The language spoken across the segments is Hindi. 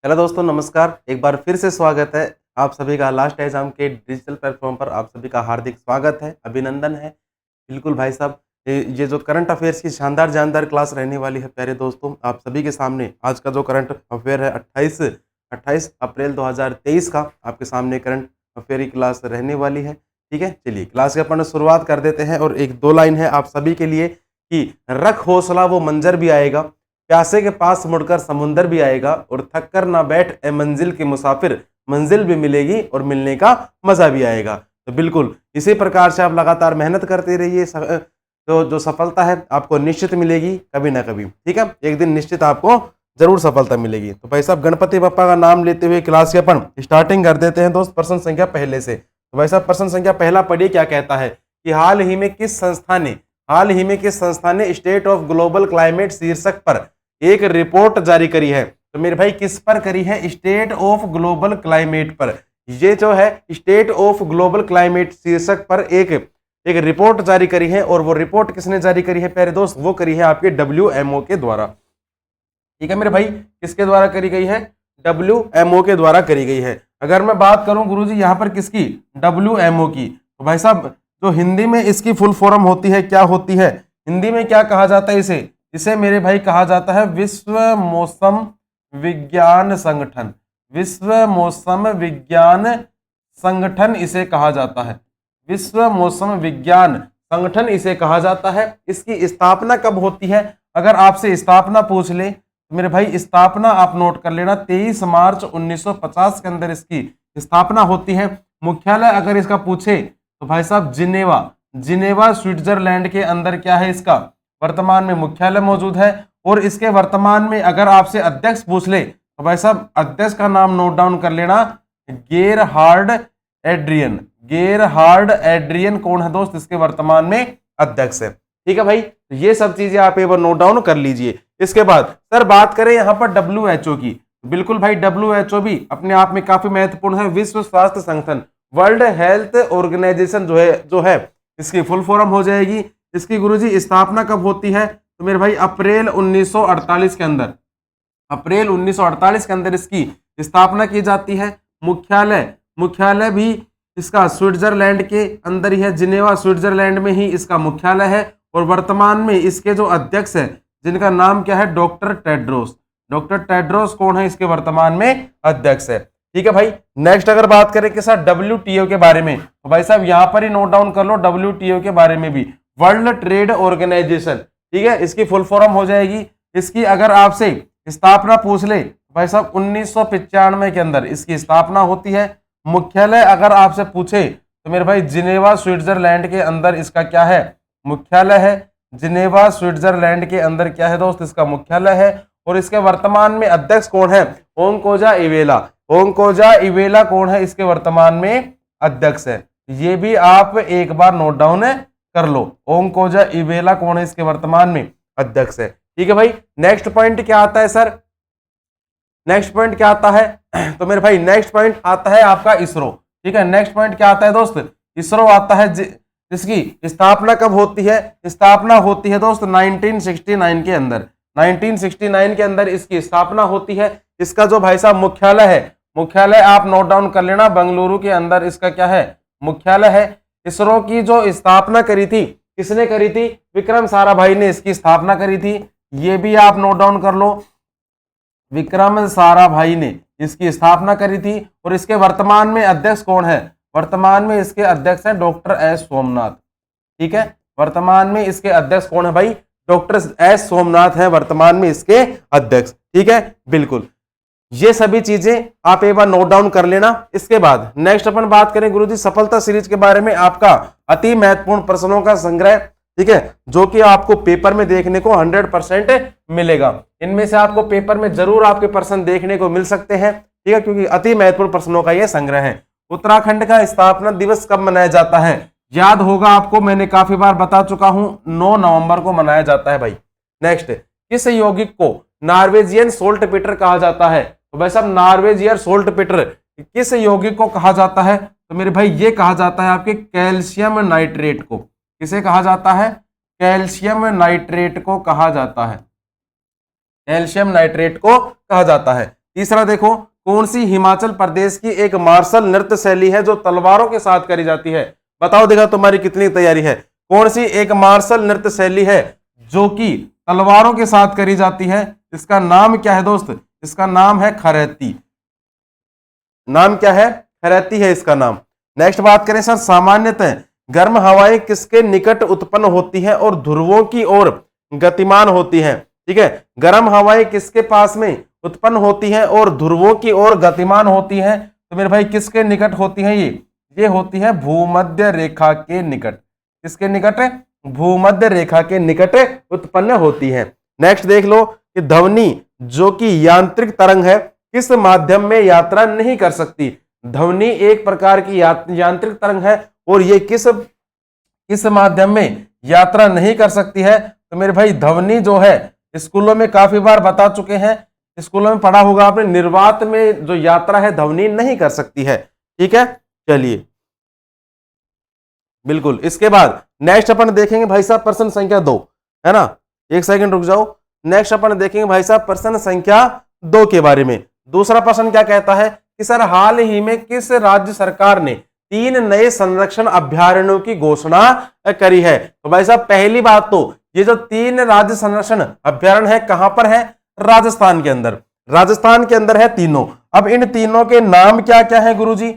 हेलो दोस्तों, नमस्कार। एक बार फिर से स्वागत है आप सभी का लास्ट एग्जाम के डिजिटल प्लेटफॉर्म पर। आप सभी का हार्दिक स्वागत है, अभिनंदन है। बिल्कुल भाई साहब, ये जो करंट अफेयर्स की शानदार जानदार क्लास रहने वाली है प्यारे दोस्तों, आप सभी के सामने आज का जो करंट अफेयर है 28 अप्रैल 2023 का आपके सामने करंट अफेयर की क्लास रहने वाली है। ठीक है, चलिए क्लास के अपन शुरुआत कर देते हैं। और एक दो लाइन है आप सभी के लिए कि रख हौसला वो मंजर भी आएगा, प्यासे के पास मुड़कर समुंदर भी आएगा, और थक कर ना बैठ ए मंजिल के मुसाफिर, मंजिल भी मिलेगी और मिलने का मजा भी आएगा। तो बिल्कुल इसी प्रकार से आप लगातार मेहनत करते रहिए, तो जो सफलता है आपको निश्चित मिलेगी कभी ना कभी। ठीक है, एक दिन निश्चित आपको जरूर सफलता मिलेगी। तो भाई साहब, गणपति बप्पा का नाम लेते हुए क्लास के अपन स्टार्टिंग कर देते हैं दोस्त, प्रश्न संख्या पहले से। तो भाई साहब, प्रश्न संख्या पहला पढ़िए, क्या कहता है कि हाल ही में किस संस्था ने स्टेट ऑफ ग्लोबल क्लाइमेट शीर्षक पर एक रिपोर्ट जारी करी है। तो मेरे भाई किस पर करी है? स्टेट ऑफ ग्लोबल क्लाइमेट पर। ये जो है स्टेट ऑफ ग्लोबल क्लाइमेट शीर्षक पर एक रिपोर्ट जारी करी है। और वो रिपोर्ट किसने जारी करी है प्यारे दोस्त? वो करी है आपके WMO के द्वारा। ठीक है मेरे भाई, किसके द्वारा करी गई है? WMO के द्वारा करी गई है। अगर मैं बात करूं गुरुजी यहाँ पर किसकी? WMO की। तो भाई साहब, जो हिंदी में इसकी फुल फॉर्म होती है, क्या होती है हिंदी में, क्या कहा जाता है इसे मेरे भाई कहा जाता है विश्व मौसम विज्ञान संगठन। विश्व मौसम विज्ञान संगठन इसे कहा जाता है। विश्व मौसम विज्ञान संगठन इसे कहा जाता है। इसकी स्थापना कब होती है? अगर आपसे स्थापना पूछ ले तो मेरे भाई स्थापना आप नोट कर लेना, 23 मार्च 1950 के अंदर इसकी स्थापना होती है। मुख्यालय अगर इसका पूछे तो भाई साहब जिनेवा स्विट्जरलैंड के अंदर क्या है इसका वर्तमान में मुख्यालय मौजूद है। और इसके वर्तमान में अगर आपसे अध्यक्ष पूछ ले तो भाई साहब अध्यक्ष का नाम नोट डाउन कर लेना, गेरहार्ड एड्रियन। गेरहार्ड एड्रियन कौन है दोस्त? इसके वर्तमान में अध्यक्ष है। ठीक है भाई, तो ये सब चीजें आप एक बार नोट डाउन कर लीजिए। इसके बाद सर बात करें यहाँ पर WHO की। बिल्कुल भाई, WHO भी अपने आप में काफी महत्वपूर्ण है। विश्व स्वास्थ्य संगठन, वर्ल्ड हेल्थ ऑर्गेनाइजेशन जो है इसकी फुल फॉर्म हो जाएगी। इसकी गुरुजी स्थापना कब होती है? तो मेरे भाई अप्रैल 1948 के अंदर, अप्रैल 1948 के अंदर इसकी स्थापना की जाती है। मुख्यालय भी इसका स्विट्जरलैंड के अंदर ही है, जिनेवा स्विट्जरलैंड में ही इसका मुख्यालय है। और वर्तमान में इसके जो अध्यक्ष है जिनका नाम क्या है? Doctor Tedros. डॉक्टर टेड्रोस कौन है? इसके वर्तमान में अध्यक्ष है। ठीक है भाई, नेक्स्ट अगर बात करें कि सर WTO के बारे में, तो भाई साहब यहां पर ही नोट डाउन कर लो WTO के बारे में भी, वर्ल्ड ट्रेड ऑर्गेनाइजेशन। ठीक है, इसकी फुल फॉर्म हो जाएगी। इसकी अगर आपसे स्थापना पूछ ले भाई साहब 1995 के अंदर इसकी स्थापना होती है। मुख्यालय अगर आपसे पूछे तो मेरे भाई जिनेवा स्विट्जरलैंड के अंदर इसका क्या है? मुख्यालय है। जिनेवा स्विट्जरलैंड के अंदर क्या है दोस्त? इसका मुख्यालय है। और इसके वर्तमान में अध्यक्ष कौन है? ओंकोजा इवेला। ओंकोजा इवेला कौन है? इसके वर्तमान में अध्यक्ष है। ये भी आप एक बार नोट डाउन कर लो, ओंकोजा इवेला कौन है? इसके वर्तमान में अध्यक्ष है। ठीक है भाई, नेक्स्ट पॉइंट क्या आता है सर? नेक्स्ट पॉइंट क्या आता है? तो मेरे भाई नेक्स्ट पॉइंट आता है आपका इसरो। ठीक है, नेक्स्ट पॉइंट क्या आता है दोस्त? इसरो आता है, जिसकी स्थापना कब होती है? स्थापना होती है दोस्त 1969 के अंदर। 1969 के अंदर इसकी स्थापना होती है। इसका जो भाई साहब मुख्यालय है, मुख्यालय आप नोट डाउन कर लेना, बेंगलुरु के अंदर इसका क्या है? मुख्यालय है। इसरो की जो स्थापना करी थी, किसने करी थी? विक्रम साराभाई ने इसकी स्थापना करी थी। ये भी आप नोट डाउन कर लो, विक्रम साराभाई ने इसकी स्थापना करी थी। और इसके वर्तमान में अध्यक्ष कौन है? वर्तमान में इसके अध्यक्ष हैं डॉक्टर S सोमनाथ। ठीक है, वर्तमान में इसके अध्यक्ष कौन है भाई? डॉक्टर S सोमनाथ है वर्तमान में इसके अध्यक्ष। ठीक है, बिल्कुल ये सभी चीजें आप एक बार नोट डाउन कर लेना। इसके बाद नेक्स्ट अपन बात करें गुरुजी सफलता सीरीज के बारे में, आपका अति महत्वपूर्ण प्रश्नों का संग्रह। ठीक है, जो कि आपको पेपर में देखने को 100% मिलेगा। इनमें से आपको पेपर में जरूर आपके प्रश्न देखने को मिल सकते हैं। ठीक है, क्योंकि अति महत्वपूर्ण प्रश्नों का यह संग्रह है। उत्तराखंड का स्थापना दिवस कब मनाया जाता है? याद होगा आपको, मैंने काफी बार बता चुका हूं, 9 नवंबर को मनाया जाता है भाई। नेक्स्ट, किस यौगिक को नॉर्वेजियन सोल्ट पीटर कहा जाता है? तो भाई साहब नॉर्वेजियन सोल्ट पीटर किस यौगिक को कहा जाता है? तो मेरे भाई ये कहा जाता है आपके कैल्शियम नाइट्रेट को। किसे कहा जाता है? कैल्शियम नाइट्रेट को कहा जाता है। कैल्शियम नाइट्रेट को कहा जाता है। तीसरा देखो, कौन सी हिमाचल प्रदेश की एक मार्शल नृत्य शैली है जो तलवारों के साथ करी जाती है? बताओ देखा तुम्हारी कितनी तैयारी है। कौन सी एक मार्शल नृत्य शैली है जो कि तलवारों के साथ करी जाती है? इसका नाम क्या है दोस्त? इसका नाम है खरेती। नाम क्या है? खरेती है इसका नाम। नेक्स्ट बात करें सर, सामान्यतः गर्म हवाएं किसके निकट उत्पन्न होती हैं और ध्रुवों की ओर गतिमान होती हैं? ठीक है, गर्म हवाएं किसके पास में उत्पन्न होती हैं और ध्रुवों की ओर गतिमान होती हैं? तो मेरे भाई किसके निकट होती हैं? ये होती है भूमध्य रेखा के निकट। किसके निकट? भूमध्य रेखा के निकट उत्पन्न होती है। नेक्स्ट देख लो कि ध्वनि जो कि यांत्रिक तरंग है किस माध्यम में यात्रा नहीं कर सकती? ध्वनि एक प्रकार की यांत्रिक तरंग है और ये किस माध्यम में यात्रा नहीं कर सकती है? तो मेरे भाई ध्वनि जो है, स्कूलों में काफी बार बता चुके हैं, स्कूलों में पढ़ा होगा आपने, निर्वात में जो यात्रा है ध्वनि नहीं कर सकती है। ठीक है, चलिए बिल्कुल। इसके बाद नेक्स्ट अपन देखेंगे भाई साहब प्रश्न संख्या 2, है ना, एक सेकंड रुक जाओ। नेक्स्ट अपन देखेंगे भाई साहब प्रश्न संख्या 2 के बारे में। दूसरा प्रश्न क्या कहता है कि सर हाल ही में किस राज्य सरकार ने 3 नए संरक्षण अभ्यारण्यों की घोषणा करी है? तो भाई साहब पहली बात तो ये जो 3 राज्य संरक्षण अभ्यारण्य है कहां पर है? राजस्थान के अंदर। राजस्थान के अंदर है तीनों। अब इन तीनों के नाम क्या क्या है गुरुजी?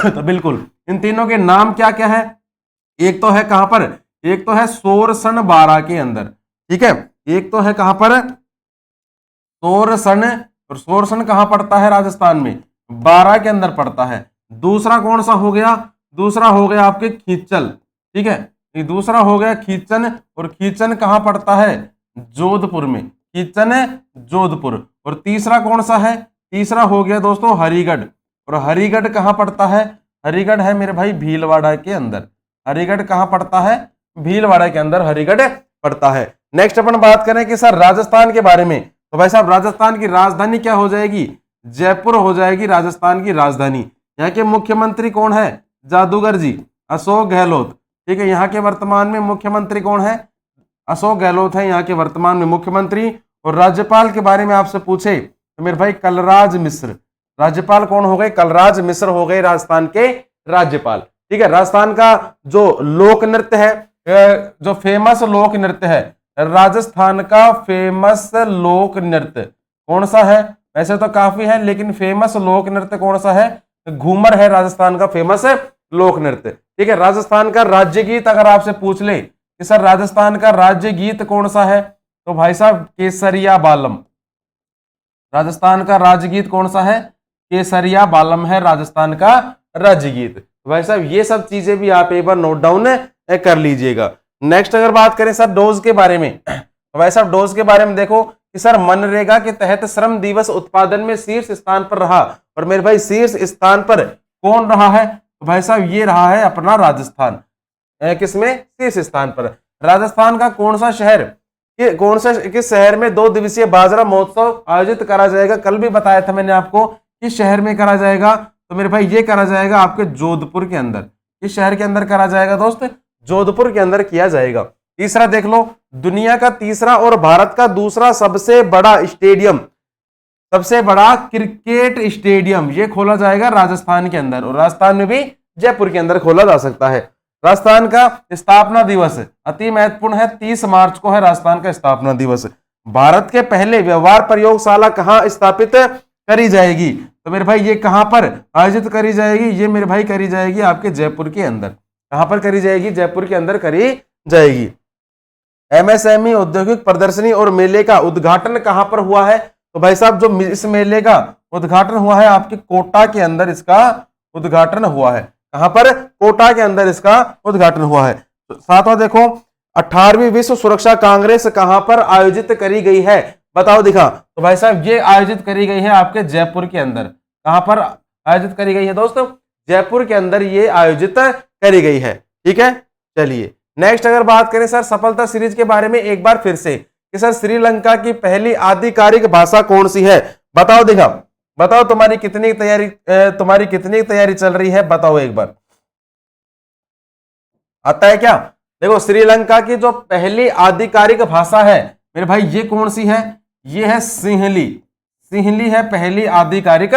तो बिल्कुल इन तीनों के नाम क्या क्या है? एक तो है कहां पर? एक तो है सोरसन बारा के अंदर। ठीक है, एक तो है कहां पर? सोरसन। और सोरसन कहां पड़ता है? राजस्थान में, बारा के अंदर पड़ता है। दूसरा कौन सा हो गया? दूसरा हो गया आपके खींचल। ठीक है, ये दूसरा हो गया खींचन, और खींचन कहां पड़ता है? जोधपुर में। खींचन जोधपुर। और तीसरा कौन सा है? तीसरा हो गया दोस्तों हरिगढ़। और हरिगढ़ कहां पड़ता है? हरिगढ़ है मेरे भाई भीलवाड़ा के अंदर। हरिगढ़ कहां पड़ता है? भीलवाड़ा के अंदर हरिगढ़ पड़ता है। नेक्स्ट अपन बात करें कि सर राजस्थान के बारे में, तो भाई साहब राजस्थान की राजधानी क्या हो जाएगी? जयपुर हो जाएगी राजस्थान की राजधानी। यहाँ के मुख्यमंत्री कौन है? जादूगर जी, अशोक गहलोत। ठीक है, यहाँ के वर्तमान में मुख्यमंत्री कौन है? अशोक गहलोत है यहाँ के वर्तमान में मुख्यमंत्री। और राज्यपाल के बारे में आपसे पूछे तो मेरे भाई कलराज मिश्र। राज्यपाल कौन हो गए? कलराज मिश्र हो गए राजस्थान के राज्यपाल। ठीक है, राजस्थान का जो लोक नृत्य है, जो फेमस लोक नृत्य है, राजस्थान का फेमस लोक नृत्य कौन सा है? वैसे तो काफी है, लेकिन फेमस लोक नृत्य कौन सा है? घूमर है राजस्थान का फेमस लोक नृत्य। ठीक है, राजस्थान का राज्य गीत अगर आपसे पूछ ले कि सर राजस्थान का राज्य गीत कौन सा है, तो भाई साहब केसरिया बालम। राजस्थान का राज्य गीत कौन सा है? केसरिया बालम है राजस्थान का राज्य गीत। भाई साहब ये सब चीजें भी आप एक बार नोट डाउन कर लीजिएगा। नेक्स्ट अगर बात करें सर डोज के बारे में, तो भाई साहब डोज के बारे में देखो कि सर मनरेगा के तहत श्रम दिवस उत्पादन में शीर्ष स्थान पर रहा। और मेरे भाई शीर्ष स्थान पर कौन रहा है? तो भाई साहब ये रहा है अपना राजस्थान। किसमें? शीर्ष स्थान पर। राजस्थान का कौन सा शहर, किस शहर में 2 दिवसीय बाजरा महोत्सव आयोजित करा जाएगा? कल भी बताया था मैंने आपको किस शहर में करा जाएगा। तो मेरे भाई ये करा जाएगा आपके जोधपुर के अंदर। किस शहर के अंदर करा जाएगा दोस्त? जोधपुर के अंदर किया जाएगा। तीसरा देख लो, दुनिया का तीसरा और भारत का दूसरा सबसे बड़ा स्टेडियम, सबसे बड़ा क्रिकेट स्टेडियम ये खोला जाएगा राजस्थान के अंदर। और राजस्थान में भी जयपुर के अंदर खोला जा सकता है। राजस्थान का स्थापना दिवस अति महत्वपूर्ण है, 30 मार्च को है राजस्थान का स्थापना दिवस। भारत के पहले व्यवहार प्रयोगशाला कहां स्थापित करी जाएगी? तो मेरे भाई ये कहां पर आयोजित करी जाएगी? ये मेरे भाई करी जाएगी आपके जयपुर के अंदर। कहां पर करी जाएगी? जयपुर के अंदर करी जाएगी। एमएसएमई औद्योगिक प्रदर्शनी और मेले का उद्घाटन कहां पर हुआ है? तो भाई साहब जो इस मेले का उद्घाटन हुआ है आपके कोटा के अंदर, इसका उद्घाटन हुआ है। कहां पर? कोटा के अंदर इसका उद्घाटन हुआ है। सातवां देखो, 18वीं विश्व सुरक्षा कांग्रेस कहां पर आयोजित करी गई है? बताओ दिखा। तो भाई साहब ये आयोजित करी गई है आपके जयपुर के अंदर। कहां पर आयोजित करी गई है दोस्तों? जयपुर के अंदर ये आयोजित करी गई है। ठीक है, चलिए नेक्स्ट अगर बात करें सर सफलता सीरीज के बारे में एक बार फिर से कि सर श्रीलंका की पहली आधिकारिक भाषा कौन सी है? बताओ दिखा, बताओ तुम्हारी कितनी तैयारी चल रही है? बताओ एक बार, आता है क्या? देखो श्रीलंका की जो पहली आधिकारिक भाषा है मेरे भाई ये कौन सी है? ये है सिंहली। सिंहली है पहली आधिकारिक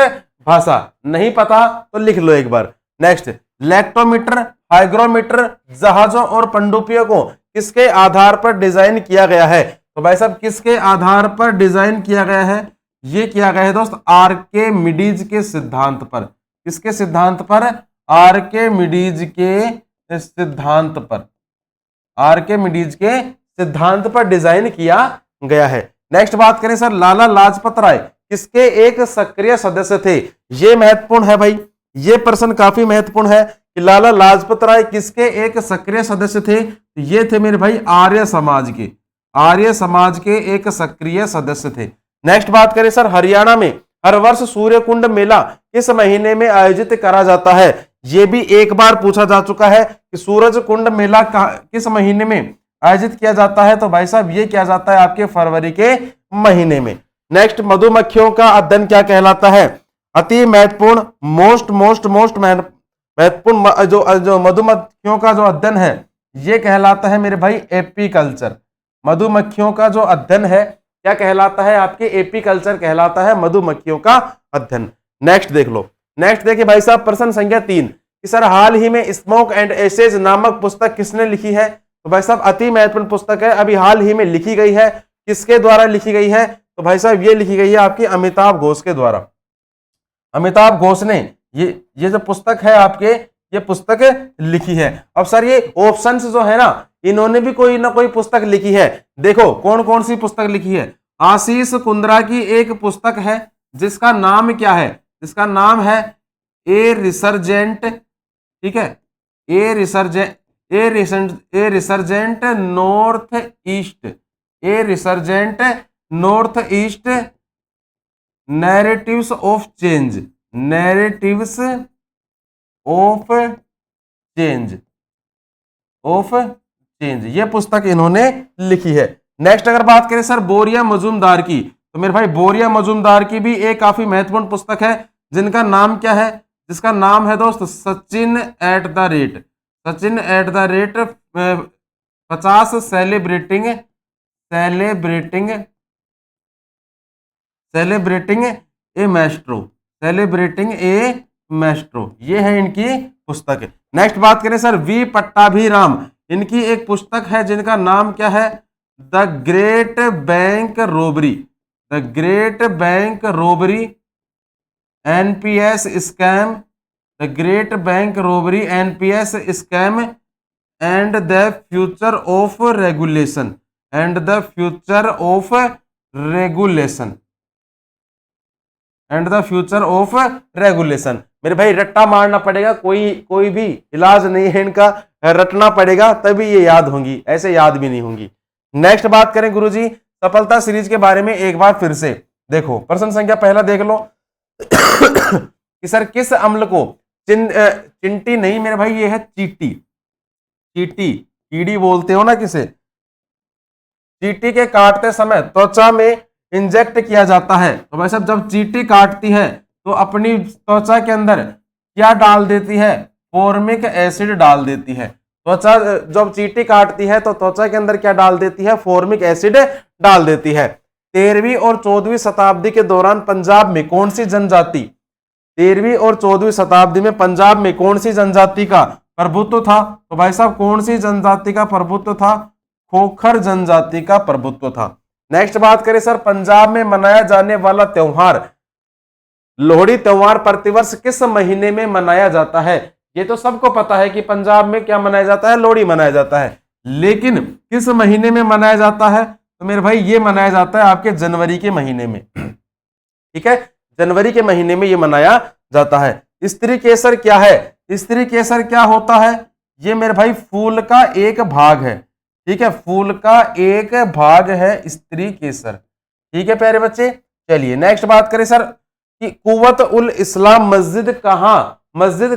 भाषा। नहीं पता तो लिख लो एक बार। नेक्स्ट, लैक्टोमीटर, हाइग्रोमीटर जहाजों और पनडुब्बियों को किसके आधार पर डिजाइन किया गया है? तो भाई साहब किसके आधार पर डिजाइन किया गया है? ये किया गया है दोस्त आर्किमिडीज के सिद्धांत पर। किसके सिद्धांत पर? आर्किमिडीज के सिद्धांत पर। आर्किमिडीज के सिद्धांत पर डिजाइन किया गया है। नेक्स्ट बात करें सर, लाला लाजपत राय किसके एक सक्रिय सदस्य थे? ये महत्वपूर्ण है भाई, ये प्रश्न काफी महत्वपूर्ण है कि लाला लाजपत राय किसके एक सक्रिय सदस्य थे? ये थे मेरे भाई आर्य समाज के, आर्य समाज के एक सक्रिय सदस्य थे। नेक्स्ट बात करें सर, हरियाणा में हर वर्ष सूर्य कुंड मेला किस महीने में आयोजित करा जाता है? यह भी एक बार पूछा जा चुका है कि सूरज कुंड मेला किस महीने में आयोजित किया जाता है? तो भाई साहब ये किया जाता है आपके फरवरी के महीने में। नेक्स्ट, मधुमक्खियों का अध्ययन क्या कहलाता है? अति महत्वपूर्ण, मोस्ट महत्वपूर्ण जो मधुमक्खियों का जो अध्ययन है ये कहलाता है मेरे भाई एपीकल्चर। मधुमक्खियों का जो अध्ययन है क्या कहलाता है? आपके एपीकल्चर कहलाता है मधुमक्खियों का अध्ययन। नेक्स्ट देख लो। नेक्स्ट देखिए भाई साहब प्रश्न संख्या 3 कि सर हाल ही में स्मोक एंड एशेज नामक पुस्तक किसने लिखी है? तो भाई साहब अति महत्वपूर्ण पुस्तक है, अभी हाल ही में लिखी गई है। किसके द्वारा लिखी गई है? तो भाई साहब ये लिखी गई है आपकी अमिताभ घोष के द्वारा। अमिताभ घोष ने ये जो पुस्तक है आपके, ये पुस्तक लिखी है। अब सर ये ऑप्शंस जो है ना, इन्होंने भी कोई ना कोई पुस्तक लिखी है। देखो कौन कौन सी पुस्तक लिखी है। आशीष कुंद्रा की एक पुस्तक है जिसका नाम क्या है? जिसका नाम है ए रिसर्जेंट, ठीक है, a resurgent North East, a resurgent North East narratives of change, narratives of change, ये पुस्तक इन्होंने लिखी है। नेक्स्ट अगर बात करें सर बोरिया मजूमदार की, तो मेरे भाई बोरिया मजूमदार की भी एक काफी महत्वपूर्ण पुस्तक है जिनका नाम क्या है? जिसका नाम है दोस्त Sachin at the rate 50 celebrating A Maestro, ये है इनकी पुस्तक। नेक्स्ट बात करें सर वी पट्टाभिराम, इनकी एक पुस्तक है जिनका नाम क्या है? The great bank robbery NPS scam, the great bank robbery NPS scam and the future of regulation, मेरे भाई रट्टा मारना पड़ेगा, कोई भी इलाज नहीं है इनका, रटना पड़ेगा तभी ये याद होंगी, ऐसे याद भी नहीं होंगी। नेक्स्ट बात करें गुरुजी सफलता सीरीज के बारे में एक बार फिर से देखो। प्रश्न संख्या पहला देख लो कि सर किस अम्ल को चिंटी नहीं मेरे भाई, ये है चीटी, कीड़ी बोलते हो ना किसे, चीटी के काटते समय त्वचा में इंजेक्ट किया जाता है। तो भाई साहब जब चीटी काटती है तो अपनी त्वचा के अंदर क्या डाल देती है? फॉर्मिक एसिड डाल देती है। त्वचा जब चीटी काटती है तो त्वचा के अंदर क्या डाल देती है? फॉर्मिक एसिड डाल देती है। 13वीं और 14वीं शताब्दी के दौरान पंजाब में कौन सी जनजाति, 13वीं और 14वीं शताब्दी में पंजाब में कौन सी जनजाति का प्रभुत्व था? तो भाई साहब कौन सी जनजाति का प्रभुत्व था? खोखर जनजाति का प्रभुत्व था। नेक्स्ट बात करें सर पंजाब में मनाया जाने वाला त्योहार लोहड़ी त्योहार प्रतिवर्ष किस महीने में मनाया जाता है? ये तो सबको पता है कि पंजाब में क्या मनाया जाता है? लोहड़ी मनाया जाता है, लेकिन किस महीने में मनाया जाता है? तो मेरे भाई ये मनाया जाता है आपके जनवरी के महीने में, ठीक है, जनवरी के महीने में ये मनाया जाता है। स्त्री केसर क्या है? स्त्री केसर क्या होता है? ये मेरे भाई फूल का एक भाग है, ठीक है, फूल का एक भाग है स्त्री केसर, ठीक है प्यारे बच्चे। चलिए नेक्स्ट बात करें सर कि कुव्वत उल इस्लाम मस्जिद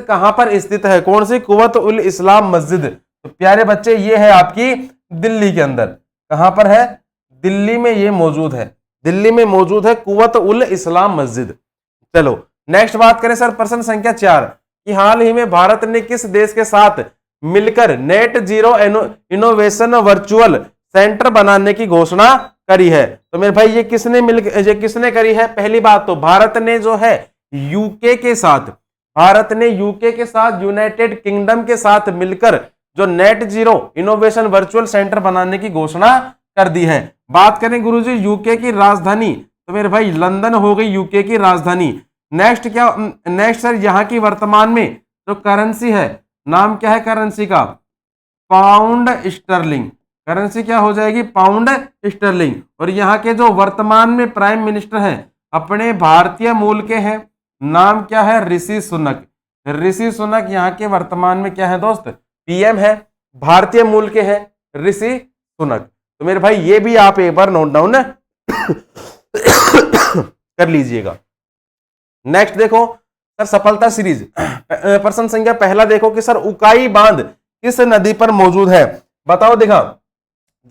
कहां पर स्थित है? कौन सी कुव्वत उल इस्लाम मस्जिद? तो प्यारे बच्चे ये है आपकी दिल्ली के अंदर। कहां पर है? दिल्ली में ये मौजूद है, दिल्ली में मौजूद है कुव्वत उल इस्लाम मस्जिद। चलो नेक्स्ट बात करें सर प्रश्न संख्या 4 कि हाल ही में भारत ने किस देश के साथ मिलकर net zero innovation virtual centre बनाने की घोषणा करी है। तो मेरे भाई ये किसने करी है? पहली बात तो भारत ने जो है यूके के साथ, यूनाइटेड किंगडम के साथ मिलकर जो net zero innovation virtual centre बनाने की घोषणा कर दी है। बात करें गुरुजी यूके की राजधानी, तो मेरे भाई लंदन हो गई यूके की राजधानी। नेक्स्ट सर यहाँ की वर्तमान में जो करेंसी है, नाम क्या है करेंसी का? Pound sterling. करेंसी क्या हो जाएगी? Pound sterling. और यहाँ के जो वर्तमान में प्राइम मिनिस्टर हैं अपने भारतीय मूल के हैं, नाम क्या है? ऋषि सुनक। ऋषि सुनक यहाँ के वर्तमान में क्या है दोस्त? पीएम है, भारतीय मूल के हैं ऋषि सुनक। तो मेरे भाई ये भी आप एक बार नोट डाउन कर लीजिएगा। नेक्स्ट देखो सर सफलता सीरीज, प्रश्न संख्या पहला देखो कि सर उकाई बांध किस नदी पर मौजूद है? बताओ दिखा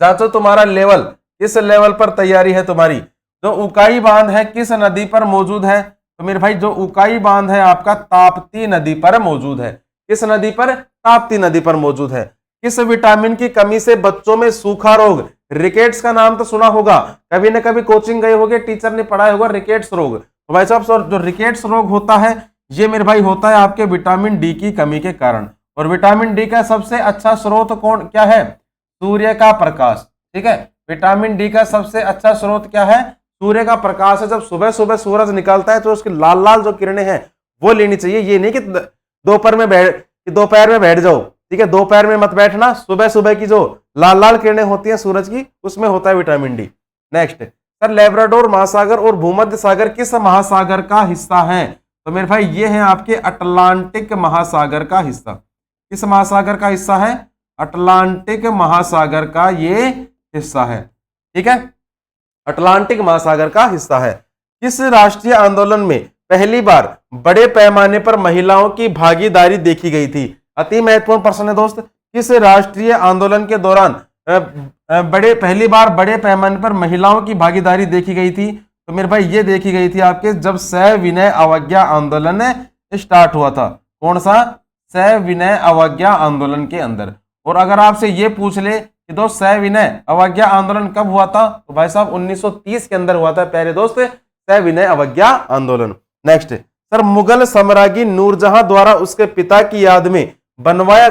जांचो तुम्हारा लेवल, किस लेवल पर तैयारी है तुम्हारी। जो उकाई बांध है किस नदी पर मौजूद है? तो मेरे भाई जो उकाई बांध है आपका ताप्ती नदी पर मौजूद है। किस नदी पर? ताप्ती नदी पर मौजूद है। किस विटामिन की कमी से बच्चों में सूखा रोग, रिकेट्स का नाम तो सुना होगा, कभी ना कभी कोचिंग गए होगे, टीचर ने पढ़ाया होगा रिकेट्स रोग। तो भाई साहब जो रिकेट्स रोग होता है ये मेरे भाई होता है आपके विटामिन डी की कमी के कारण। और विटामिन डी का सबसे अच्छा स्रोत क्या है? सूर्य का प्रकाश। ठीक है, विटामिन डी का सबसे अच्छा स्रोत क्या है? सूर्य का प्रकाश है। जब सुबह सुबह सूरज निकलता है तो उसकी लाल लाल जो किरणें हैं वो लेनी चाहिए। ये नहीं कि दोपहर में बैठ जाओ, ठीक है, दोपहर में मत बैठना। सुबह सुबह की जो लाल लाल किरणें होती हैं सूरज की, उसमें होता है vitamin D. Next sir Labrador महासागर और भूमध्य सागर किस महासागर का हिस्सा है? तो मेरे भाई ये है आपके अटलांटिक महासागर का हिस्सा। किस महासागर का हिस्सा है? अटलांटिक महासागर का ये हिस्सा है। ठीक है, अटलांटिक महासागर का हिस्सा है। किस राष्ट्रीय आंदोलन में पहली बार बड़े पैमाने पर महिलाओं की भागीदारी देखी गई थी? अति महत्वपूर्ण प्रश्न है दोस्त। किस राष्ट्रीय आंदोलन के दौरान पहली बार बड़े पैमाने पर महिलाओं की भागीदारी देखी गई थी? तो मेरे भाई ये देखी गई थी आपके जब सविनय अवज्ञा आंदोलन स्टार्ट हुआ था। कौन सा? सविनय अवज्ञा आंदोलन के अंदर। और अगर आपसे ये पूछ ले कि दोस्त सविनय अवज्ञा आंदोलन कब हुआ था? तो भाई साहब 1930 के अंदर हुआ था प्यारे दोस्त सविनय अवज्ञा आंदोलन। नेक्स्ट सर मुगल सम्राज्ञी नूरजहां द्वारा उसके पिता की याद में बनवाया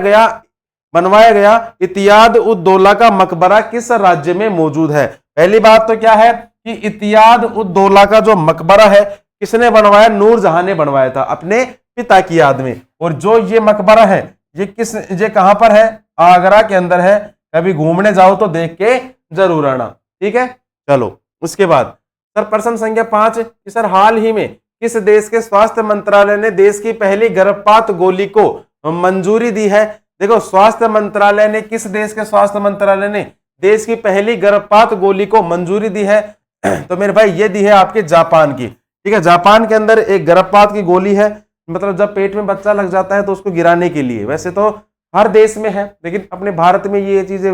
गया इतियाद उद दौला का मकबरा किस राज्य में मौजूद है? पहली बात तो क्या है कि इतियाद उद दौला का जो मकबरा है किसने बनवाया? नूरजहां ने बनवाया था अपने पिता की याद में। और जो ये मकबरा है ये कहां पर है? आगरा के अंदर है। कभी घूमने जाओ तो देख के जरूर आना। ठीक है, चलो उसके बाद सर प्रश्न संख्या 5 कि सर हाल ही में किस देश के स्वास्थ्य मंत्रालय ने देश की पहली गर्भपात गोली को मंजूरी दी है? देखो स्वास्थ्य मंत्रालय ने, किस देश के स्वास्थ्य मंत्रालय ने देश की पहली गर्भपात गोली को मंजूरी दी है? तो मेरे भाई ये दी है आपके जापान की। ठीक है, जापान के अंदर एक गर्भपात की गोली है, मतलब जब पेट में बच्चा लग जाता है तो उसको गिराने के लिए। वैसे तो हर देश में है लेकिन अपने भारत में ये चीजें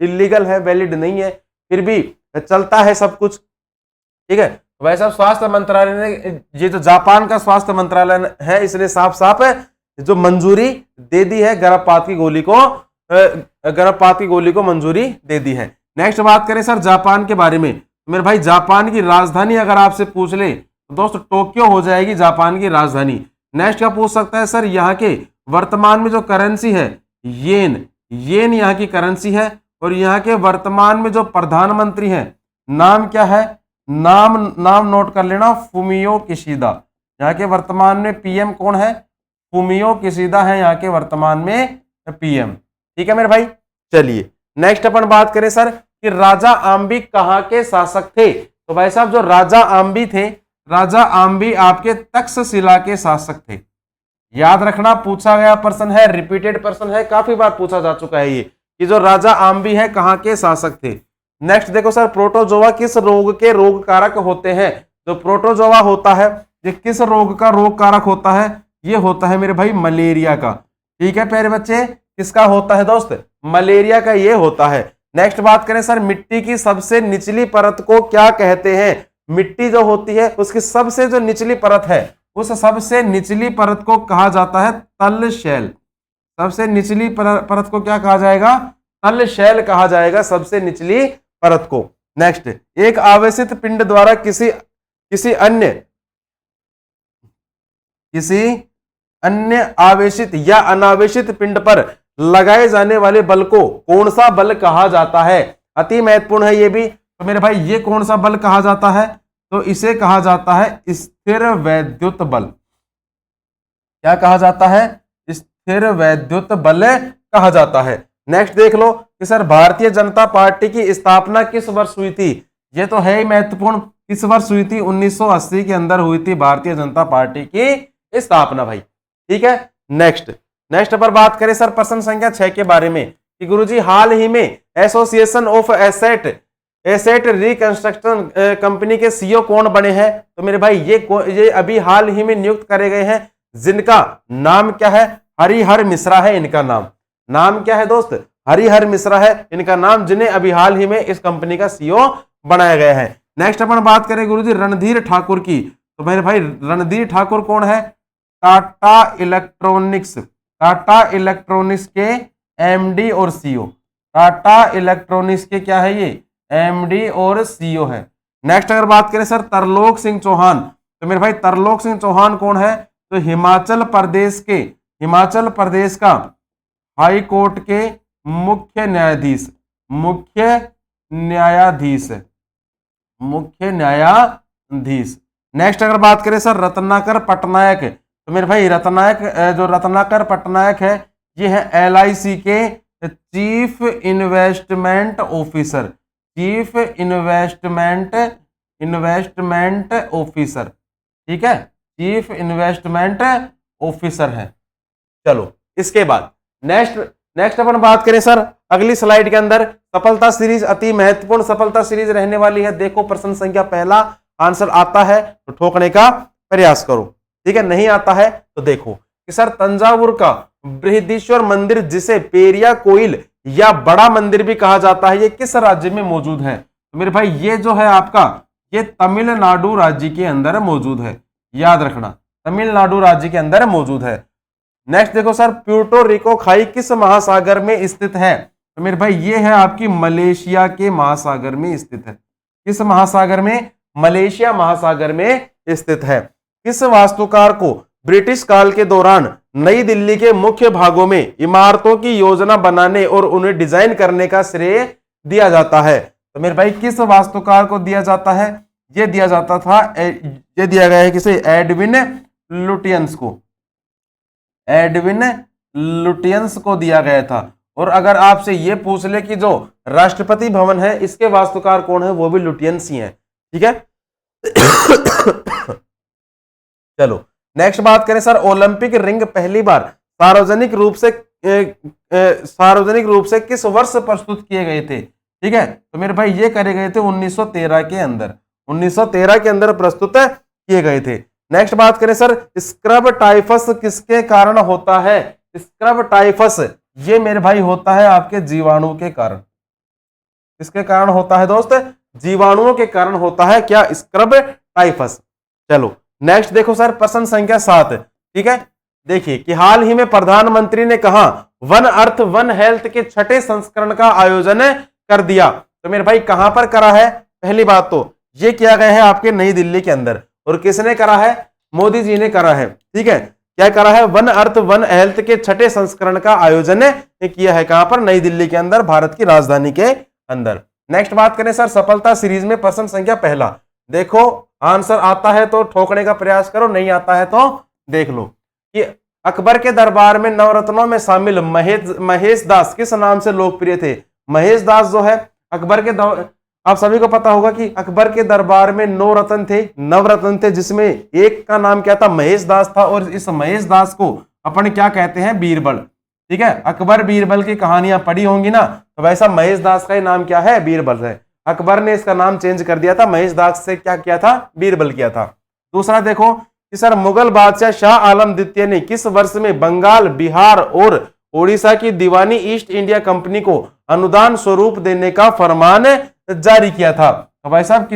इलीगल है, वैलिड नहीं है, फिर भी चलता है सब कुछ। ठीक है, वैसा स्वास्थ्य मंत्रालय ने, ये जो जापान का स्वास्थ्य मंत्रालय है, इसने साफ साफ जो मंजूरी दे दी है गर्भपात की गोली को मंजूरी दे दी है। नेक्स्ट बात करें सर जापान के बारे में। मेरे भाई जापान की राजधानी अगर आपसे पूछ ले तो दोस्त टोक्यो हो जाएगी जापान की राजधानी। नेक्स्ट क्या पूछ सकता है सर? यहाँ के वर्तमान में जो करेंसी है येन यहाँ की करेंसी है। और यहाँ के वर्तमान में जो प्रधानमंत्री हैं नाम क्या है? नाम नोट कर लेना, फुमियो किशिदा। यहाँ के वर्तमान में पीएम कौन है? फुमियो किशिदा है यहाँ के वर्तमान में पीएम। ठीक है मेरे भाई, चलिए नेक्स्ट अपन बात करें सर कि राजा आम्बी कहाँ के शासक थे? तो भाई साहब जो राजा आम्बी थे, राजा आम्बी आपके तक्षशिला के शासक थे। याद रखना, पूछा गया प्रश्न है, रिपीटेड प्रश्न है, काफी बार पूछा जा चुका है ये कि जो राजा आम्बी है कहाँ के शासक थे। नेक्स्ट देखो सर प्रोटोजोआ किस रोग के रोग कारक होते हैं? जो प्रोटोजोआ होता है ये किस रोग का रोग कारक होता है? ये होता है मेरे भाई मलेरिया का। ठीक है प्यारे बच्चे, किसका होता है दोस्त? मलेरिया का ये होता है। नेक्स्ट बात करें सर मिट्टी की सबसे निचली परत को क्या कहते हैं? मिट्टी जो होती है उसकी सबसे जो निचली परत है उस सबसे निचली परत को कहा जाता है तल शैल। सबसे निचली परत को क्या कहा जाएगा? तल शैल कहा जाएगा, सबसे निचली परत को। नेक्स्ट, एक आवेशित पिंड द्वारा किसी अन्य आवेशित या अनावेशित पिंड पर लगाए जाने वाले बल को कौन सा बल कहा जाता है? अति महत्वपूर्ण है ये भी। तो मेरे भाई ये कौन सा बल कहा जाता है? तो इसे कहा जाता है स्थिर वैद्युत बल। क्या कहा जाता है? स्थिर वैद्युत बल कहा जाता है। नेक्स्ट देख लो कि सर भारतीय जनता पार्टी की स्थापना किस वर्ष हुई थी? ये तो है ही महत्वपूर्ण। किस वर्ष हुई थी? 1980 के अंदर हुई थी भारतीय जनता पार्टी की स्थापना भाई। ठीक है। नेक्स्ट पर बात करें सर प्रश्न संख्या 6 के बारे में कि गुरुजी हाल ही में association of asset reconstruction company के सीईओ कौन बने हैं? तो मेरे भाई ये अभी हाल ही में नियुक्त करे गए हैं, जिनका नाम क्या है? हरिहर मिश्रा है इनका नाम क्या है दोस्त? हरिहर मिश्रा है इनका नाम, जिन्हें अभी हाल ही में इस कंपनी का सीईओ बनाया गया है। नेक्स्ट अपन बात करें गुरुजी रणधीर ठाकुर की। तो मेरे भाई रणधीर ठाकुर कौन है? टाटा इलेक्ट्रॉनिक्स के एमडी और सीईओ। टाटा इलेक्ट्रॉनिक्स के क्या है? ये एमडी और सीईओ है। नेक्स्ट अगर बात करें सर तरलोक सिंह चौहान। तो मेरे भाई तरलोक सिंह चौहान कौन है? तो हिमाचल प्रदेश का हाई कोर्ट के मुख्य न्यायाधीश। नेक्स्ट अगर बात करें सर रत्नाकर पटनायक। तो मेरे भाई रत्नाकर पटनायक है, ये है LIC के चीफ इन्वेस्टमेंट ऑफिसर। ठीक है, चीफ इन्वेस्टमेंट ऑफिसर है। चलो इसके बाद नेक्स्ट अपन बात करें सर अगली स्लाइड के अंदर सफलता सीरीज, अति महत्वपूर्ण सफलता सीरीज रहने वाली है। देखो प्रश्न संख्या पहला, आंसर आता है तो ठोकने का प्रयास करो, ठीक है, नहीं आता है तो देखो कि सर तंजावुर का बृहदीश्वर मंदिर, जिसे पेरिया कोइल या बड़ा मंदिर भी कहा जाता है, ये किस राज्य में मौजूद है? तो मेरे भाई ये जो है आपका, ये तमिलनाडु राज्य के अंदर मौजूद है, याद रखना तमिलनाडु राज्य के अंदर मौजूद है। नेक्स्ट देखो सर प्यूर्टो रिको खाई किस महासागर में स्थित है? तो मेरे भाई ये है आपकी मलेशिया के महासागर में स्थित है। किस महासागर में? मलेशिया महासागर में स्थित है। किस वास्तुकार को ब्रिटिश काल के दौरान नई दिल्ली के मुख्य भागों में इमारतों की योजना बनाने और उन्हें डिजाइन करने का श्रेय दिया जाता है? तो मेरे भाई किस वास्तुकार को दिया जाता है? ये दिया गया है किसे? एडविन लुटियंस को दिया गया था। और अगर आपसे ये पूछ ले कि जो राष्ट्रपति भवन है इसके वास्तुकार कौन है, वो भी लुटियंस ही है। ठीक है। चलो नेक्स्ट बात करें सर ओलंपिक रिंग पहली बार सार्वजनिक रूप से किस वर्ष प्रस्तुत किए गए थे? ठीक है, तो मेरे भाई ये करे गए थे 1913 के अंदर प्रस्तुत किए गए थे। नेक्स्ट बात करें सर स्क्रब टाइफस किसके कारण होता है? स्क्रब टाइफस ये मेरे भाई होता है आपके जीवाणु के कारण। किसके कारण होता है दोस्त? जीवाणुओं के कारण होता है क्या? Scrub typhus. चलो नेक्स्ट देखो सर प्रश्न संख्या 7। ठीक है, देखिए कि हाल ही में प्रधानमंत्री ने कहा वन अर्थ वन हेल्थ के 6ठे संस्करण का आयोजन कर दिया। तो मेरे भाई कहां पर करा है? पहली बात तो ये किया गया है आपके नई दिल्ली के अंदर। और किसने करा है? मोदी जी ने करा है। ठीक है, क्या करा है? वन अर्थ वन हेल्थ के 6ठे संस्करण का आयोजन किया है। कहां पर? नई दिल्ली के अंदर, भारत की राजधानी के अंदर। नेक्स्ट बात करें सर सफलता सीरीज में प्रश्न संख्या पहला। देखो आंसर आता है तो ठोकने का प्रयास करो, नहीं आता है तो देख लो कि अकबर के दरबार में नवरत्नों में शामिल महेश दास किस नाम से लोकप्रिय थे? महेश दास जो है आप सभी को पता होगा कि अकबर के दरबार में नवरत्न थे, जिसमें एक का नाम क्या था? महेश दास था। और इस महेश दास को अपन क्या कहते हैं? बीरबल। ठीक है, अकबर बीरबल की कहानियां पढ़ी होंगी ना, तो वैसा महेश दास का ही नाम क्या है? बीरबल है। अकबर ने इसका नाम चेंज कर दिया था, महेश दास से क्या किया था? बीरबल किया था। दूसरा देखो कि सर मुगल बादशाह शाह आलम द्वितीय ने किस वर्ष में बंगाल, बिहार और ओडिशा की दीवानी ईस्ट इंडिया कंपनी को अनुदान स्वरूप देने का फरमान जारी किया था? तो भाई साहब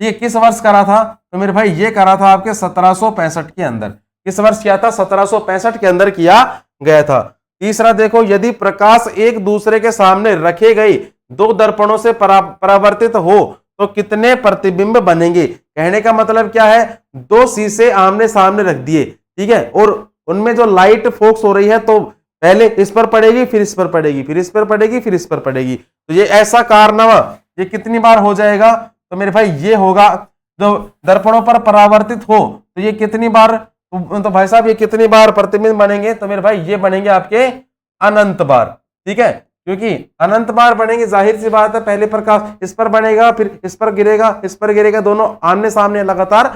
ये किस वर्ष करा था? तो मेरे भाई ये करा था आपके 1765 के अंदर। किस वर्ष किया था? 1765 के अंदर किया गया था। तीसरा देखो, यदि प्रकाश एक दूसरे के सामने रखे गए दो दर्पणों से परावर्तित हो तो कितने प्रतिबिंब बनेंगे। कहने का मतलब क्या है, दो शीशे आमने सामने रख दिए, ठीक है, और उनमें जो लाइट फोकस हो रही है तो पहले इस पर पड़ेगी, फिर इस पर पड़ेगी, फिर इस पर पड़ेगी, फिर इस पर पड़ेगी। तो ये ऐसा कारनामा ये कितनी बार हो जाएगा, तो मेरे भाई ये होगा, जो दर्पणों पर परावर्तित हो तो ये कितनी बार, तो भाई साहब ये कितनी बार प्रतिबिंब बनेंगे, तो मेरे भाई ये बनेंगे आपके अनंत बार, ठीक है, क्योंकि अनंत बार बनेंगे, जाहिर सी बात है, पहले प्रकाश इस पर बनेगा, फिर इस पर गिरेगा, इस पर गिरेगा, दोनों आमने सामने लगातार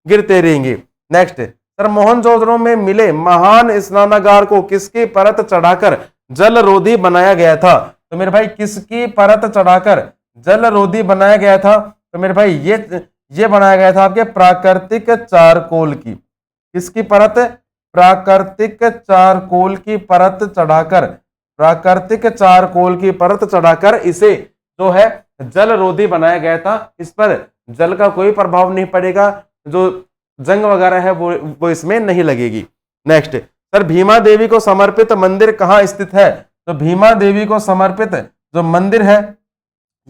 गिरते रहेंगे। नेक्स्ट, सर मोहनजोदड़ो में मिले महान स्नानागार को किसकी परत चढ़ाकर जलरोधी बनाया गया था। तो मेरे भाई किसकी परत चढ़ाकर जलरोधी बनाया गया था, तो मेरे भाई ये बनाया गया था आपके प्राकृतिक चारकोल की। किसकी परत, प्राकृतिक चारकोल की परत चढ़ाकर, प्राकृतिक चारकोल की परत चढ़ाकर इसे जो है जलरोधी बनाया गया था। इस पर जल का कोई प्रभाव नहीं पड़ेगा, जो जंग वगैरह है वो इसमें नहीं लगेगी। नेक्स्ट, सर भीमा देवी को समर्पित मंदिर कहाँ स्थित है। तो भीमा देवी को समर्पित जो मंदिर है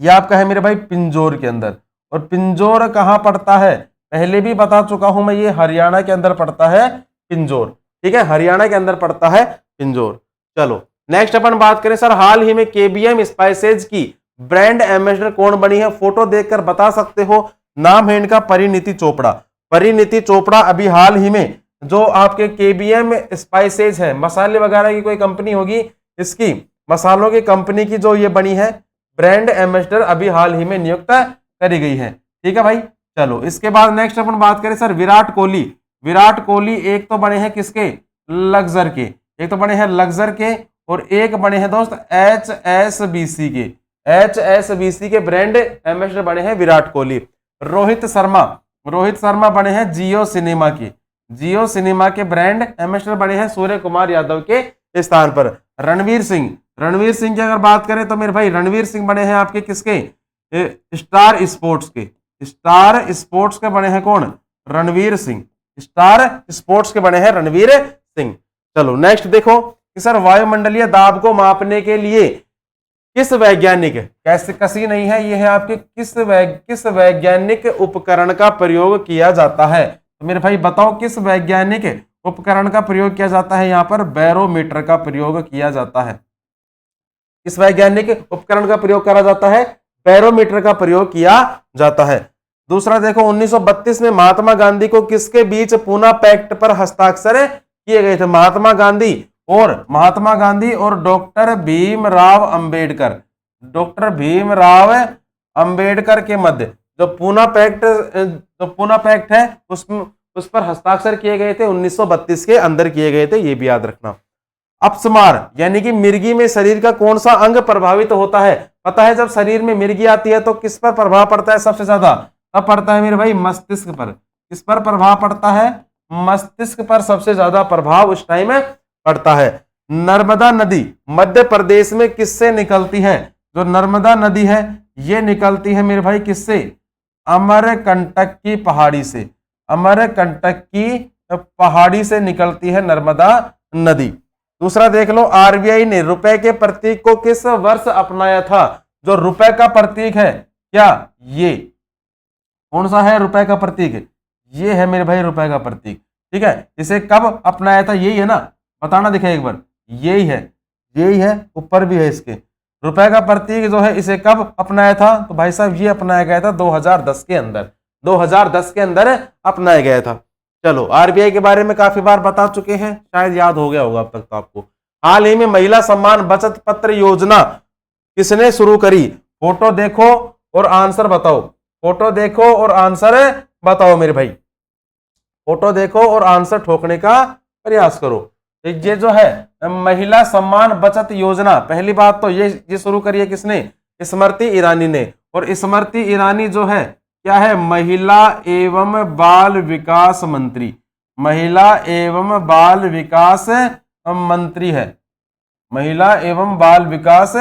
ये आपका है मेरे भाई पिंजौर के अंदर। और पिंजौर कहाँ पड़ता है, पहले भी बता चुका हूं मैं, ये हरियाणा के अंदर पड़ता है पिंजौर, ठीक है, हरियाणा के अंदर पड़ता है पिंजौर। चलो नेक्स्ट अपन बात करें, सर हाल ही में केबीएम स्पाइसेज की ब्रांड एम्बेसडर कौन बनी है। फोटो देखकर बता सकते हो, नाम है इनका परिणीति चोपड़ा। परिणीति चोपड़ा अभी हाल ही में जो आपके केबीएम स्पाइसेज है, मसाले वगैरह की कोई कंपनी होगी, इसकी मसालों की कंपनी की जो ये बनी है ब्रांड एम्बेसडर, अभी हाल ही में नियुक्त करी गई है, ठीक है भाई। चलो इसके बाद नेक्स्ट अपन बात करें, सर विराट कोहली। विराट कोहली एक तो बने हैं किसके, लक्जर के, एक तो बने हैं लक्जर के, और एक बने हैं दोस्त HSBC के। HSBC के ब्रांड एम्बेसडर बने हैं विराट कोहली। रोहित शर्मा बने हैं जियो सिनेमा के। जियो सिनेमा के ब्रांड एम्बेसडर बने हैं सूर्य कुमार यादव के स्थान पर। रणवीर सिंह की अगर बात करें तो मेरे भाई रणवीर सिंह बने हैं आपके किसके, स्टार स्पोर्ट्स के। स्टार स्पोर्ट्स के बने हैं कौन, रणवीर सिंह। स्टार स्पोर्ट्स के बने हैं रणवीर सिंह। चलो नेक्स्ट देखो कि सर वायुमंडलीय दाब को मापने के लिए किस वैज्ञानिक, कैसे कसी नहीं है, ये है आपके किस वैज्ञानिक उपकरण का प्रयोग किया जाता है। तो मेरे भाई बताओ किस वैज्ञानिक उपकरण का प्रयोग किया जाता है, यहाँ पर बैरोमीटर का प्रयोग किया जाता है। किस वैज्ञानिक उपकरण का प्रयोग करा जाता है, बैरोमीटर का प्रयोग किया जाता है। दूसरा देखो 1932 में महात्मा गांधी को किसके बीच पूना पैक्ट पर हस्ताक्षर किए गए थे। महात्मा गांधी और डॉक्टर भीमराव अंबेडकर के मध्य जो पूना पैक्ट है उस पर हस्ताक्षर किए गए थे, 1932 के अंदर किए गए थे, ये भी याद रखना। अपस्मार यानी कि मिर्गी में शरीर का कौन सा अंग प्रभावित होता है। पता है जब शरीर में मिर्गी आती है तो किस पर प्रभाव पड़ता है सबसे ज्यादा, तब पड़ता है मेरे भाई मस्तिष्क पर। किस पर प्रभाव पड़ता है, मस्तिष्क पर सबसे ज्यादा प्रभाव उस टाइम में पड़ता है। नर्मदा नदी मध्य प्रदेश में किससे निकलती है। जो नर्मदा नदी है ये निकलती है मेरे भाई किससे, अमरकंटक की पहाड़ी से। अमरकंटक की पहाड़ी से निकलती है नर्मदा नदी। दूसरा देख लो, आरबीआई ने रुपए के प्रतीक को किस वर्ष अपनाया था। जो रुपए का प्रतीक है क्या, ये कौन सा है रुपए का प्रतीक, ये है मेरे भाई रुपए का प्रतीक, ठीक है। इसे कब अपनाया था, यही है ना, बताना दिखे एक बार, यही है, ऊपर भी है इसके। रुपए का प्रतीक जो है इसे कब अपनाया था, तो भाई साहब ये अपनाया गया था 2010 के अंदर। 2010 के अंदर अपनाया गया था। चलो आरबीआई के बारे में काफी बार बता चुके हैं, शायद याद हो गया होगा अब तक तो आपको। हाल ही में महिला सम्मान बचत पत्र योजना किसने शुरू करी। फोटो देखो और आंसर बताओ, फोटो देखो और आंसर बताओ मेरे भाई, फोटो देखो और आंसर ठोकने का प्रयास करो। ये जो है महिला सम्मान बचत योजना, पहली बात तो ये शुरू करी है किसने, स्मृति ईरानी ने। और स्मृति ईरानी जो है क्या है, महिला एवं बाल विकास मंत्री। महिला एवं बाल विकास मंत्री है, महिला एवं बाल विकास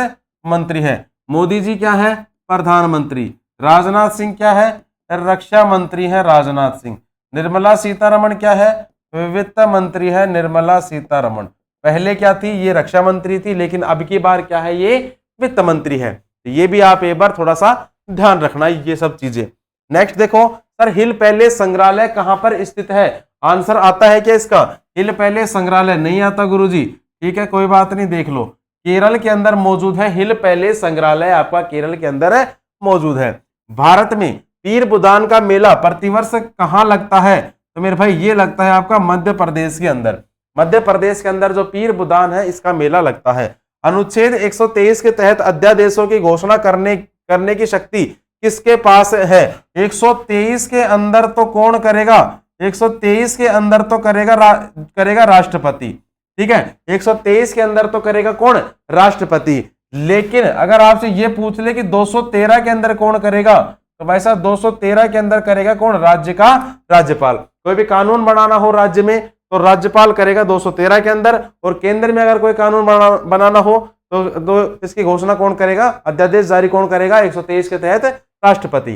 मंत्री है। मोदी जी क्या है, प्रधानमंत्री। राजनाथ सिंह क्या है, रक्षा मंत्री है राजनाथ सिंह। निर्मला सीतारमण क्या है, वित्त मंत्री है निर्मला सीतारमण। पहले क्या थी, ये रक्षा मंत्री थी, लेकिन अब की बार क्या है, ये वित्त मंत्री है। तो ये भी आप एक बार थोड़ा सा ध्यान रखना ये सब चीजें। नेक्स्ट देखो सर, हिल पैलेस संग्रहालय कहां पर स्थित है? आंसर आता है क्या इसका? हिल पैलेस संग्रहालय नहीं आता गुरुजी, ठीक है कोई बात नहीं, देख लो केरल के अंदर मौजूद है। हिल पैलेस संग्रहालय आपका केरल के अंदर मौजूद है। भारत में पीर बुदान का मेला प्रतिवर्ष कहां लगता है? तो मेरे भाई ये लगता है आपका मध्य प्रदेश के अंदर। मध्य प्रदेश के अंदर जो पीर बुदान है इसका मेला लगता है। अनुच्छेद 123 के तहत अध्यादेशों की घोषणा करने की शक्ति किसके पास है? 123 के अंदर तो कौन करेगा? 123 के अंदर तो करेगा राष्ट्रपति, ठीक है। 123 के अंदर तो करेगा कौन? राष्ट्रपति। लेकिन अगर आपसे ये पूछ ले कि 213 के अंदर कौन करेगा, तो भाई साहब 213 के अंदर करेगा कौन? राज्य का राज्यपाल। कोई भी कानून बनाना हो राज्य में तो राज्यपाल करेगा 213 के अंदर, और केंद्र में अगर कोई कानून बनाना हो तो इसकी घोषणा कौन करेगा? अध्यादेश जारी कौन करेगा? 123 के तहत राष्ट्रपति।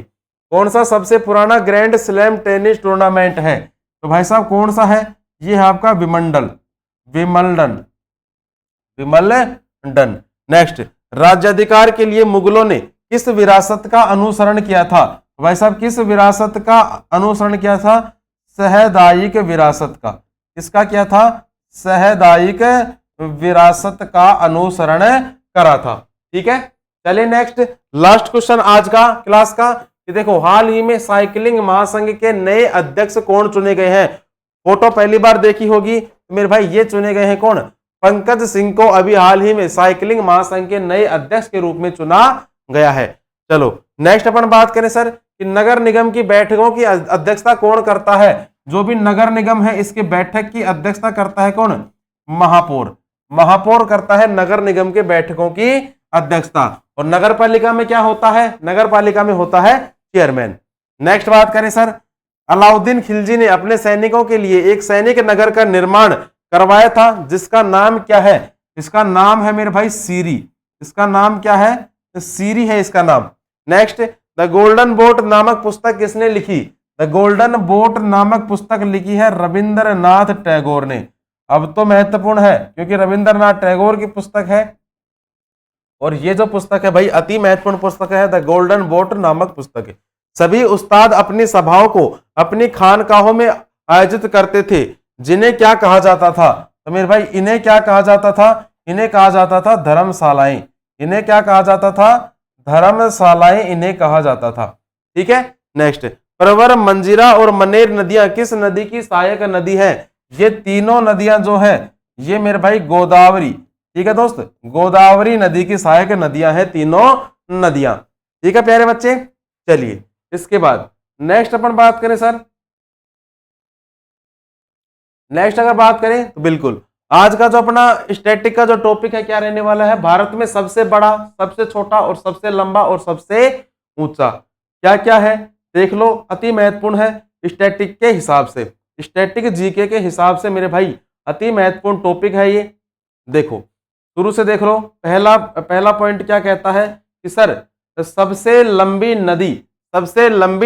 कौन सा सबसे पुराना ग्रैंड स्लैम टेनिस टूर्नामेंट है? तो भाई साहब कौन सा है? ये है आपका विमल्डन। नेक्स्ट, राज्याधिकार के लिए मुगलों ने किस विरासत का अनुसरण किया था? भाई साहब किस विरासत का अनुसरण किया था? सहदायिक विरासत का। किसका किया था? सहदायिक विरासत का अनुसरण करा था, ठीक है। चलिए नेक्स्ट, लास्ट क्वेश्चन आज का क्लास का, कि देखो हाल ही में साइकिलिंग महासंघ के नए अध्यक्ष कौन चुने गए हैं? फोटो पहली बार देखी होगी तो मेरे भाई ये चुने गए हैं कौन? पंकज सिंह को अभी हाल ही में साइकिलिंग महासंघ के नए अध्यक्ष के रूप में चुना गया है। चलो नेक्स्ट अपन बात करें सर कि नगर निगम की बैठकों की अध्यक्षता कौन करता है? जो भी नगर निगम है इसके बैठक की अध्यक्षता करता है कौन? महापौर। महापौर करता है नगर निगम के बैठकों की अध्यक्षता। और नगर पालिका में क्या होता है? नगर पालिका में होता है चेयरमैन। नेक्स्ट बात करें सर, अलाउद्दीन खिलजी ने अपने सैनिकों के लिए एक सैनिक नगर का निर्माण करवाया था, जिसका नाम क्या है? इसका नाम है मेरे भाई सीरी। इसका नाम क्या है? सीरी है इसका नाम। नेक्स्ट, द गोल्डन बोट नामक पुस्तक किसने लिखी? द गोल्डन बोट नामक पुस्तक लिखी है रविंद्रनाथ टैगोर ने। अब तो महत्वपूर्ण है क्योंकि रविंद्रनाथ टैगोर की पुस्तक है, और ये जो पुस्तक है भाई अति महत्वपूर्ण पुस्तक है, द गोल्डन बोट नामक पुस्तक है। सभी उस्ताद अपनी सभाओं को अपनी खानकाहों में आयोजित करते थे, जिन्हें क्या कहा जाता था? तो मेरे भाई इन्हें क्या कहा जाता था? इन्हें कहा जाता था धर्मशालाएं। इन्हें क्या कहा जाता था? धर्मशालाएं इन्हें कहा जाता था, ठीक है। नेक्स्ट, प्रवर, मंजीरा और मनेर नदियां किस नदी की सहायक नदी है? ये तीनों नदियां जो है ये मेरे भाई गोदावरी, ठीक है दोस्त, गोदावरी नदी की सहायक नदियां हैं तीनों नदियां, ठीक है प्यारे बच्चे। चलिए इसके बाद नेक्स्ट अपन बात करें सर, नेक्स्ट अगर बात करें तो बिल्कुल आज का जो अपना स्टैटिक का जो टॉपिक है क्या रहने वाला है? भारत में सबसे बड़ा, सबसे छोटा और सबसे लंबा और सबसे ऊंचा क्या क्या है देख लो। अति महत्वपूर्ण है स्टैटिक के हिसाब से, स्टैटिक जीके के हिसाब से मेरे भाई अति महत्वपूर्ण टॉपिक है ये। देखो शुरू से देख लो, पहला पॉइंट क्या कहता है कि सर सबसे लंबी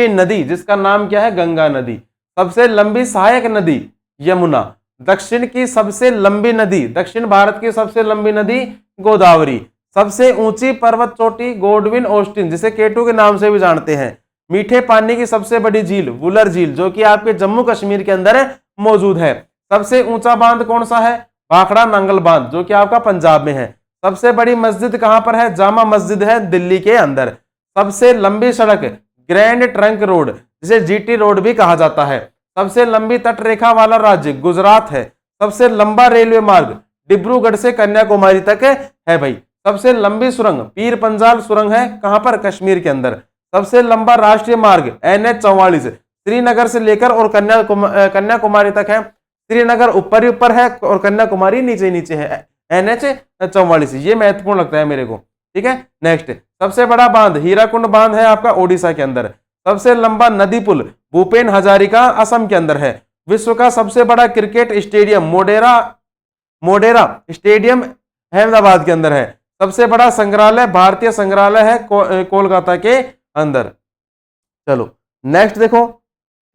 नदी जिसका नाम क्या है? गंगा नदी। सबसे लंबी सहायक नदी यमुना। दक्षिण की सबसे लंबी नदी, दक्षिण भारत की सबसे लंबी नदी गोदावरी। सबसे ऊंची पर्वत चोटी गोडविन ऑस्टिन, जिसे केटू के नाम से भी जानते हैं। मीठे पानी की सबसे बड़ी झील वुलर झील, जो कि आपके जम्मू कश्मीर के अंदर मौजूद है। सबसे ऊंचा बांध कौन सा है? भाखड़ा नांगल बांध, जो कि आपका पंजाब में है। सबसे बड़ी मस्जिद कहां पर है? जामा मस्जिद है दिल्ली के अंदर। सबसे लंबी सड़क ग्रैंड ट्रंक रोड, जिसे जीटी रोड भी कहा जाता है। सबसे लंबी तटरेखा वाला राज्य गुजरात है। सबसे लंबा रेलवे मार्ग डिब्रूगढ़ से कन्याकुमारी तक है भाई। सबसे लंबी सुरंग पीर पंजाल सुरंग है, कहां पर? कश्मीर के अंदर। सबसे लंबा राष्ट्रीय मार्ग NH44 श्रीनगर से लेकर और कन्याकुमारी तक है। श्रीनगर ऊपर ही ऊपर है और कन्याकुमारी नीचे नीचे है, NH44। ये महत्वपूर्ण लगता है मेरे को, ठीक है। नेक्स्ट, सबसे बड़ा बांध हीराकुंड बांध है आपका ओडिशा के अंदर। सबसे लंबा नदी पुल भूपेन हजारिका असम के अंदर है। विश्व का सबसे बड़ा cricket stadium Modhera stadium Ahmedabad के अंदर है। सबसे बड़ा संग्रहालय भारतीय संग्रहालय है कोलकाता के अंदर। चलो नेक्स्ट देखो,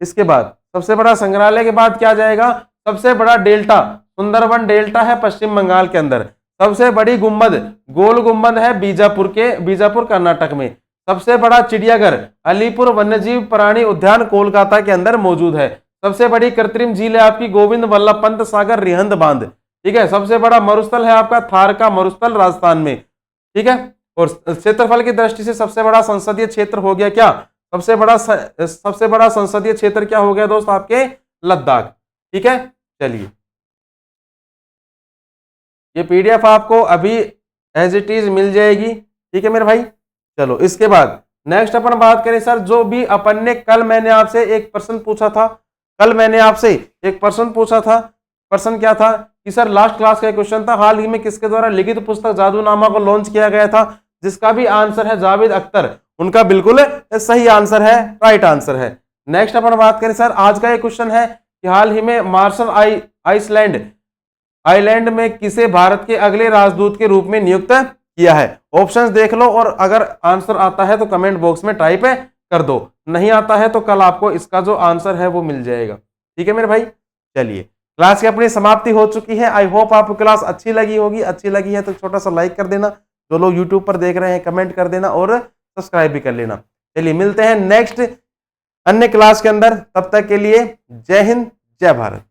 इसके बाद सबसे बड़ा संग्रहालय के बाद क्या जाएगा? सबसे बड़ा डेल्टा सुंदरबन डेल्टा है पश्चिम बंगाल के अंदर। सबसे बड़ी गुम्बद, गोल गुम्बद है बीजापुर कर्नाटक में। सबसे बड़ा चिड़ियाघर अलीपुर वन्यजीव प्राणी उद्यान कोलकाता के अंदर मौजूद है। सबसे बड़ी कृत्रिम झील है आपकी गोविंद वल्लभ पंत सागर रिहंद बांध, ठीक है। सबसे बड़ा मरुस्थल है आपका थार का मरुस्थल राजस्थान में, ठीक है। और क्षेत्रफल की दृष्टि से सबसे बड़ा संसदीय क्षेत्र हो गया क्या, सबसे बड़ा संसदीय क्षेत्र क्या हो गया दोस्त, आपके लद्दाख, ठीक है। चलिए, ये पीडीएफ आपको अभी एज इट इज मिल जाएगी, ठीक है मेरे भाई। चलो इसके बाद नेक्स्ट अपन बात करें सर, जो भी अपन ने कल मैंने आपसे एक प्रश्न पूछा था, प्रश्न क्या था कि सर लास्ट क्लास का क्वेश्चन था, हाल ही में किसके द्वारा लिखित पुस्तक जादूनामा को लॉन्च किया गया था, जिसका भी आंसर है जावेद अख्तर। उनका बिल्कुल सही आंसर है, राइट आंसर है। नेक्स्ट अपन बात करें सर, आज का ये क्वेश्चन है कि हाल ही में मार्शल आइलैंड में किसे भारत के अगले राजदूत के रूप में नियुक्त किया है। ऑप्शंस देख लो और अगर आंसर आता है तो कमेंट बॉक्स में टाइप कर दो, नहीं आता है तो कल आपको इसका जो आंसर है वो मिल जाएगा, ठीक है मेरे भाई। चलिए, क्लास की अपनी समाप्ति हो चुकी है। आई होप आपको क्लास अच्छी लगी होगी, अच्छी लगी है तो छोटा सा लाइक कर देना, जो लोग यूट्यूब पर देख रहे हैं कमेंट कर देना और सब्सक्राइब भी कर लेना। चलिए मिलते हैं नेक्स्ट अन्य क्लास के अंदर, तब तक के लिए जय हिंद जय भारत।